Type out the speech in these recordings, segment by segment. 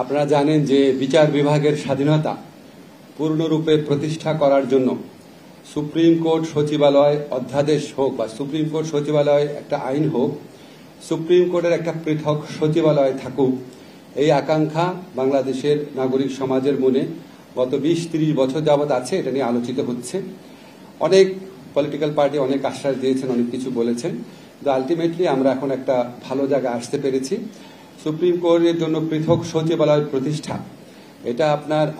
আপনারা জানেন যে বিচার বিভাগের স্বাধীনতা পূর্ণরূপে প্রতিষ্ঠা করার জন্য সুপ্রিম কোর্ট সচিবালয় অধ্যাদেশ হোক বা সুপ্রিম কোর্ট সচিবালয় একটা আইন হোক, সুপ্রিম কোর্টের একটা পৃথক সচিবালয় থাকুক, এই আকাঙ্ক্ষা বাংলাদেশের নাগরিক সমাজের মনে গত 20-30 বছর যাবৎ আছে। এটা নিয়ে আলোচিত হচ্ছে। অনেক পলিটিক্যাল পার্টি অনেক আশ্বাস দিয়েছেন, অনেক কিছু বলেছেন, কিন্তু আলটিমেটলি আমরা এখন একটা ভালো জায়গায় আসতে পেরেছি। সুপ্রিম কোর্টের জন্য পৃথক সচিবালয় প্রতিষ্ঠা, এটা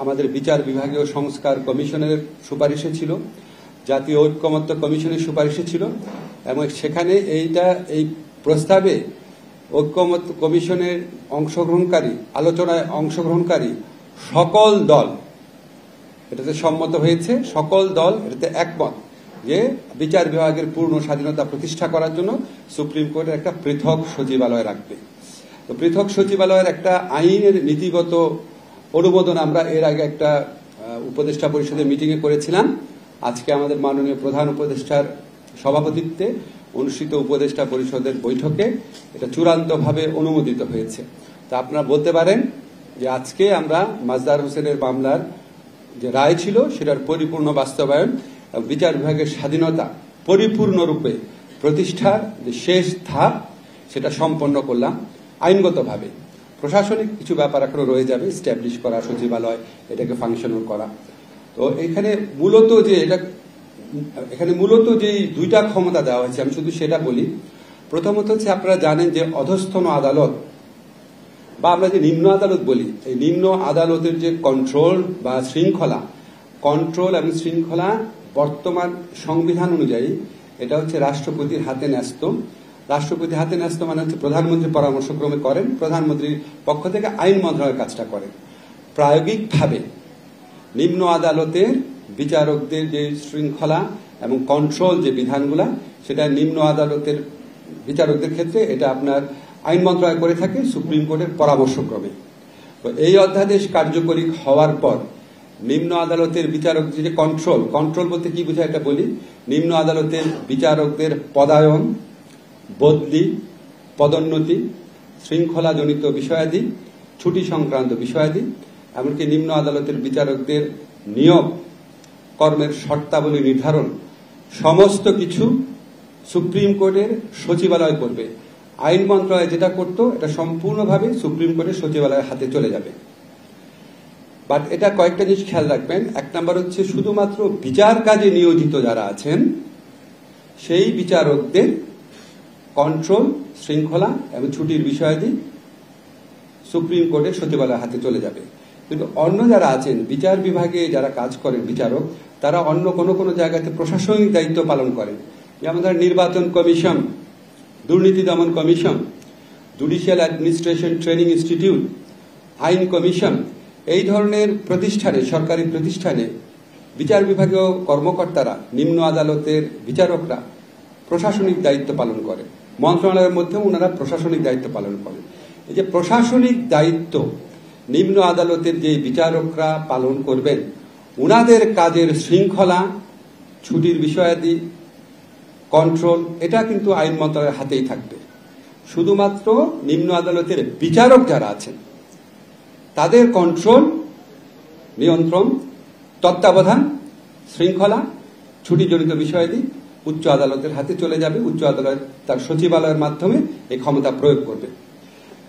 আমাদের বিচার বিভাগীয় সংস্কার কমিশনের সুপারিশে ছিল, জাতীয় ঐক্যমত্য কমিশনের সুপারিশে ছিল, এবং সেখানে এই প্রস্তাবে ঐক্যমত্য কমিশনের আলোচনায় অংশগ্রহণকারী সকল দল এটাতে সম্মত হয়েছে। সকল দল এটাতে একমত যে বিচার বিভাগের পূর্ণ স্বাধীনতা প্রতিষ্ঠা করার জন্য সুপ্রিম কোর্টের একটা পৃথক সচিবালয় রাখবে। তো পৃথক সচিবালয়ের একটা আইনের নীতিগত অনুমোদন আমরা এর আগে একটা উপদেষ্টা পরিষদের মিটিংয়ে করেছিলাম। আজকে আমাদের মাননীয় প্রধান উপদেষ্টার সভাপতিত্বে অনুষ্ঠিত উপদেষ্টা পরিষদের বৈঠকে এটা চূড়ান্তভাবে অনুমোদিত হয়েছে। তা আপনারা বলতে পারেন যে আজকে আমরা মাজদার হোসেনের মামলার যে রায় ছিল সেটার পরিপূর্ণ বাস্তবায়ন এবং বিচার বিভাগের স্বাধীনতা পরিপূর্ণরূপে প্রতিষ্ঠার যে শেষ ধাপ সেটা সম্পন্ন করলাম আইনগতভাবে। প্রশাসনিক কিছু ব্যাপার এখনো রয়ে যাবে, স্ট্যাবলিশ করা সচিবালয়, এটাকে ফাংশনাল করা। তো এখানে মূলত যে দুইটা ক্ষমতা দেওয়া হয়েছে, আমি শুধু সেটা বলি। প্রথমত হচ্ছে, আপনারা জানেন যে অধস্তন আদালত বা আমরা যে নিম্ন আদালত বলি, এই নিম্ন আদালতের যে কন্ট্রোল বা কন্ট্রোল এবং শৃঙ্খলা বর্তমান সংবিধান অনুযায়ী এটা হচ্ছে রাষ্ট্রপতির হাতে ন্যস্ত। রাষ্ট্রপতির হাতে ন্যস্ত মানে হচ্ছে প্রধানমন্ত্রী পরামর্শক্রমে করেন, প্রধানমন্ত্রীর পক্ষ থেকে আইন মন্ত্রণালয়ের কাজটা করেন। প্রায়োগিকভাবে নিম্ন আদালতের বিচারকদের যে শৃঙ্খলা এবং কন্ট্রোল যে বিধানগুলা, সেটা নিম্ন আদালতের বিচারকদের ক্ষেত্রে এটা আপনার আইন মন্ত্রণালয় করে থাকে সুপ্রিম কোর্টের পরামর্শক্রমে। তো এই অধ্যাদেশ কার্যকরী হওয়ার পর নিম্ন আদালতের বিচারকদের যে কন্ট্রোল বলতে কি বোঝায় এটা বলি। নিম্ন আদালতের বিচারকদের পদায়ন, বদলি, পদোন্নতি, শৃঙ্খলাজনিত বিষয়াদি, ছুটি সংক্রান্ত বিষয়াদি, এমনকি নিম্ন আদালতের বিচারকদের নিয়োগ, কর্মের শর্তাবলী নির্ধারণ, সমস্ত কিছু সুপ্রিম কোর্টের সচিবালয় করবে। আইন মন্ত্রণালয় যেটা করত এটা সম্পূর্ণভাবে সুপ্রিম কোর্টের সচিবালয়ের হাতে চলে যাবে। বাট এটা কয়েকটা জিনিস খেয়াল রাখবেন। এক নাম্বার হচ্ছে, শুধুমাত্র বিচার কাজে নিয়োজিত যারা আছেন সেই বিচারকদের কন্ট্রোল, শৃঙ্খলা এবং ছুটির বিষয়াদি সুপ্রিম কোর্টের সচিবালয়ের হাতে চলে যাবে। কিন্তু অন্য যারা আছেন বিচার বিভাগে যারা কাজ করেন বিচারক, তারা অন্য কোনো জায়গাতে প্রশাসনিক দায়িত্ব পালন করেন। যেমন ধরেন নির্বাচন কমিশন, দুর্নীতি দমন commission, judicial administration training institute, আইন কমিশন, এই ধরনের প্রতিষ্ঠানে, সরকারি প্রতিষ্ঠানে বিচার বিভাগীয় কর্মকর্তারা, নিম্ন আদালতের বিচারকরা প্রশাসনিক দায়িত্ব পালন করেন। মন্ত্রণালয়ের মধ্যেও ওনারা প্রশাসনিক দায়িত্ব পালন করেন। এই যে প্রশাসনিক দায়িত্ব নিম্ন আদালতের যে বিচারকরা পালন করবেন, ওনাদের কাজের শৃঙ্খলা, ছুটির বিষয়াদি, কন্ট্রোল, এটা কিন্তু আইন মন্ত্রণালয়ের হাতেই থাকবে। শুধুমাত্র নিম্ন আদালতের বিচারক যারা আছেন তাদের কন্ট্রোল, নিয়ন্ত্রণ, তত্ত্বাবধান, শৃঙ্খলা, ছুটিজনিত বিষয়াদি উচ্চ আদালতের হাতে চলে যাবে। উচ্চ আদালত তার সচিবালয়ের মাধ্যমে এই ক্ষমতা প্রয়োগ করবে।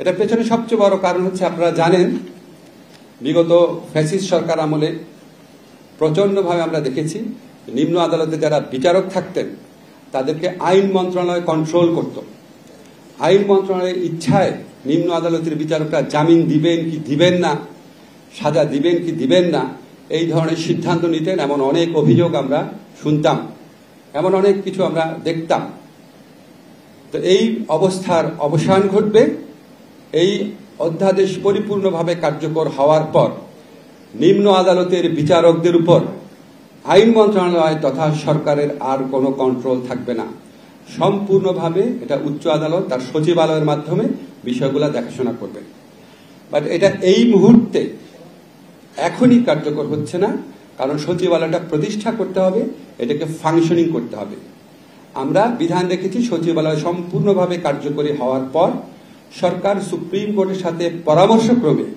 এটা পেছনে সবচেয়ে বড় কারণ হচ্ছে, আপনারা জানেন বিগত ফ্যাসিস্ট সরকার আমলে প্রচন্ডভাবে আমরা দেখেছি নিম্ন আদালতে যারা বিচারক থাকতেন তাদেরকে আইন মন্ত্রণালয় কন্ট্রোল করত। আইন মন্ত্রণালয়ের ইচ্ছায় নিম্ন আদালতের বিচারকরা জামিন দিবেন কি দিবেন না, সাজা দিবেন কি দিবেন না, এই ধরনের সিদ্ধান্ত নিতেন। এমন অনেক অভিযোগ আমরা শুনতাম, এমন অনেক কিছু আমরা দেখতাম। তো এই অবস্থার অবসান ঘটবে। এই অধ্যাদেশ পরিপূর্ণভাবে কার্যকর হওয়ার পর নিম্ন আদালতের বিচারকদের উপর আইন মন্ত্রণালয় তথা সরকারের আর কোনো কন্ট্রোল থাকবে না। সম্পূর্ণভাবে এটা উচ্চ আদালত তার সচিবালয়ের মাধ্যমে বিষয়গুলো দেখাশোনা করবে। বাট এটা এই মুহূর্তে এখনই কার্যকর হচ্ছে না, কারণ সচিবালয়টা প্রতিষ্ঠা করতে হবে, এটাকে ফাংশনিং করতে হবে। আমরা বিধান রেখেছি সচিবালয় সম্পূর্ণভাবে কার্যকরী হওয়ার পর সরকার সুপ্রিম কোর্টের সাথে পরামর্শক্রমে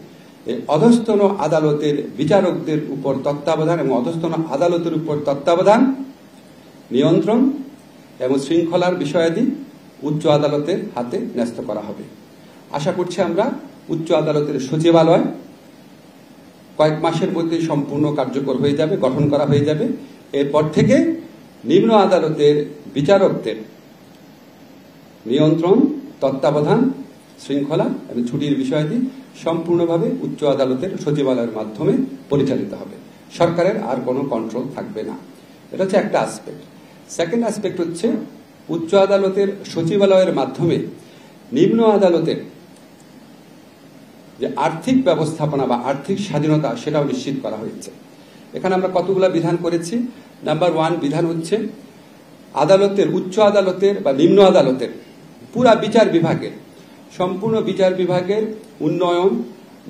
এই অধস্তন আদালতের বিচারকদের উপর তত্ত্বাবধান এবং অধস্তন আদালতের উপর তত্ত্বাবধান, নিয়ন্ত্রণ এবং শৃঙ্খলার বিষয়াদি উচ্চ আদালতের হাতে ন্যস্ত করা হবে। আশা করছি আমরা উচ্চ আদালতের সচিবালয় কয়েক মাসের মধ্যে সম্পূর্ণ কার্যকর হয়ে যাবে, গঠন করা হয়ে যাবে। এরপর থেকে নিম্ন আদালতের বিচারকদের নিয়ন্ত্রণ, তত্ত্বাবধান, শৃঙ্খলা এবং ছুটির বিষয়াদি সম্পূর্ণভাবে উচ্চ আদালতের সচিবালয়ের মাধ্যমে পরিচালিত হবে। সরকারের আর কোনো কন্ট্রোল থাকবে না। এটা হচ্ছে একটা আসপেক্ট। সেকেন্ড আসপেক্ট হচ্ছে উচ্চ আদালতের সচিবালয়ের মাধ্যমে নিম্ন আদালতের যে আর্থিক ব্যবস্থাপনা বা আর্থিক স্বাধীনতা সেটাও নিশ্চিত করা হয়েছে। এখানে আমরা কতগুলা বিধান করেছি। নাম্বার 1 বিধান হচ্ছে আদালতের, উচ্চ আদালতের বা নিম্ন আদালতের পুরা বিচার বিভাগের, সম্পূর্ণ বিচার বিভাগের উন্নয়ন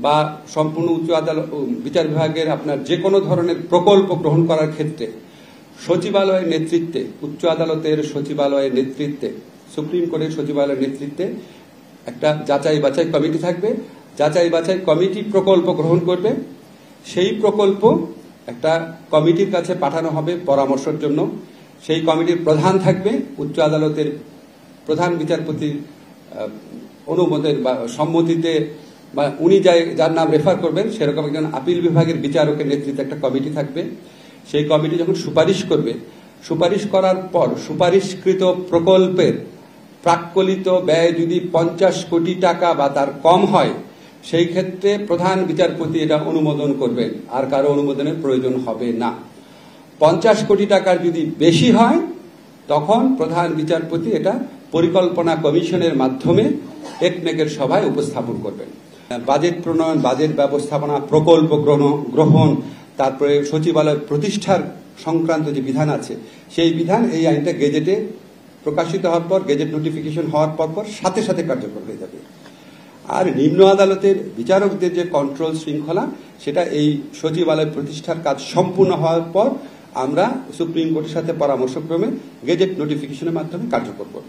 বা সম্পূর্ণ উচ্চ আদালত বিচার বিভাগের আপনার যে কোনো ধরনের প্রকল্প গ্রহণ করার ক্ষেত্রে সচিবালয়ের নেতৃত্বে, উচ্চ আদালতের সচিবালয়ের নেতৃত্বে, সুপ্রিম কোর্টের সচিবালয়ের নেতৃত্বে একটা যাচাই বাছাই কমিটি থাকবে। যাচাই বাছাই কমিটি প্রকল্প গ্রহণ করবে। সেই প্রকল্প একটা কমিটির কাছে পাঠানো হবে পরামর্শের জন্য। সেই কমিটির প্রধান থাকবে উচ্চ আদালতের প্রধান বিচারপতির অনুমোদন বা সম্মতিতে, বা উনি যার নাম রেফার করবেন সেরকম একজন আপিল বিভাগের বিচারকের নেতৃত্বে একটা কমিটি থাকবে। সেই কমিটি যখন সুপারিশ করবে, সুপারিশ করার পর সুপারিশকৃত প্রকল্পের প্রাক্কলিত ব্যয় যদি 50 কোটি টাকা বা তার কম হয়, সেই ক্ষেত্রে প্রধান বিচারপতি এটা অনুমোদন করবেন, আর কারো অনুমোদনের প্রয়োজন হবে না। 50 কোটি টাকার যদি বেশি হয় তখন প্রধান বিচারপতি এটা পরিকল্পনা কমিশনের মাধ্যমে টেকনিকের সভায় উপস্থাপন করবেন। বাজেট প্রণয়ন, বাজেট ব্যবস্থাপনা, প্রকল্প গ্রহণ, তারপরে সচিবালয় প্রতিষ্ঠার সংক্রান্ত যে বিধান আছে সেই বিধান এই আইনটা গেজেটে প্রকাশিত হওয়ার পর, গেজেট নোটিফিকেশন হওয়ার পর সাথে সাথে কার্যকর হয়ে যাবে। আর নিম্ন আদালতের বিচারকদের যে কন্ট্রোল শৃঙ্খলা, সেটা এই সচিবালয় প্রতিষ্ঠার কাজ সম্পূর্ণ হওয়ার পর আমরা সুপ্রিম কোর্টের সাথে পরামর্শক্রমে গেজেট নোটিফিকেশনের মাধ্যমে কার্যকর করব।